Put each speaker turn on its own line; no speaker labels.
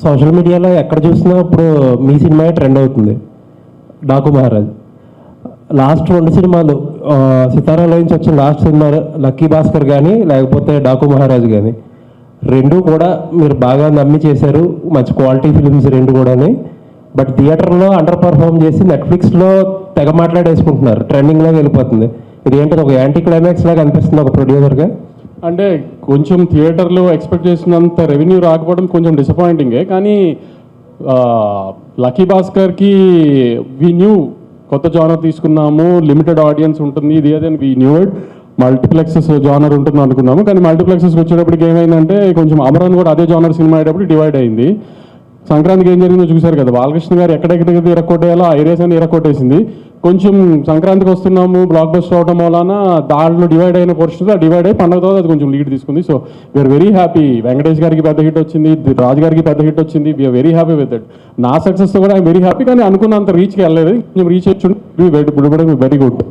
Social మీడియాలో ఎక్కడ చూసినా ఇప్పుడు మీ సినిమా ట్రెండ్ అవుతుంది, డాకు మహారాజ్. లాస్ట్ 2 సినిమాలు సితారాలో నుంచి వచ్చిన లాస్ట్ సినిమా లక్కీ భాస్కర్ కానీ లేకపోతే డాకు మహారాజ్ కానీ, రెండు కూడా మీరు బాగా నమ్మి చేశారు, మంచి క్వాలిటీ ఫిలిమ్స్ రెండు కూడాని. బట్ థియేటర్లో అండర్ పర్ఫామ్ చేసి నెట్ఫ్లిక్స్లో తెగ మాట్లాడేసుకుంటున్నారు, ట్రెండింగ్లోకి వెళ్ళిపోతుంది. ఇది ఏంటంటే ఒక యాంటీ క్లైమాక్స్ లాగా అనిపిస్తుంది ఒక ప్రొడ్యూసర్గా.
అంటే కొంచెం థియేటర్లో ఎక్స్పెక్ట్ చేసినంత రెవెన్యూ రాకపోవడం కొంచెం డిసప్పాయింటింగే. కానీ లక్కీ భాస్కర్కి వీ న్యూ కొత్త జానర్ తీసుకున్నాము, లిమిటెడ్ ఆడియన్స్ ఉంటుంది, ఇది అదని we knew it. Multiplexes genre ఉంటుంది అనుకున్నాము, కానీ మల్టీప్లెక్సెస్కి వచ్చేటప్పటికి ఏమైందంటే కొంచెం అమరాన్ కూడా అదే జానర్ సినిమా అయ్యేటప్పుడు డివైడ్ అయింది. సంక్రాంతికి ఏం జరిగిందో చూశారు కదా, బాలకృష్ణ గారు ఎక్కడెక్కడికి ఇరక్కొట్టేయాలో ఆ ఏరియాస్ అని ఇరక్కొట్టేసింది. కొంచెం సంక్రాంతికి వస్తున్నాము బ్లాక్ బస్టర్ అవడం వలన దాంట్లో డివైడ్ అయిన పోర్షన్స్ డివైడ్ అయ్యి పండుగ తర్వాత అది కొంచెం లీడ్ తీసుకుంది. So we are very happy. Venkatesh గారికి పెద్ద హిట్ వచ్చింది, రాజు గారికి పెద్ద హిట్ వచ్చింది, we are very happy with it. నా సక్సెస్తో కూడా ఐఎమ్ వెరీ హ్యాపీ. కానీ అనుకున్నంత రీచ్కి వెళ్ళలేదు, కొంచెం రీచ్ వచ్చి వెరీ గుడ్.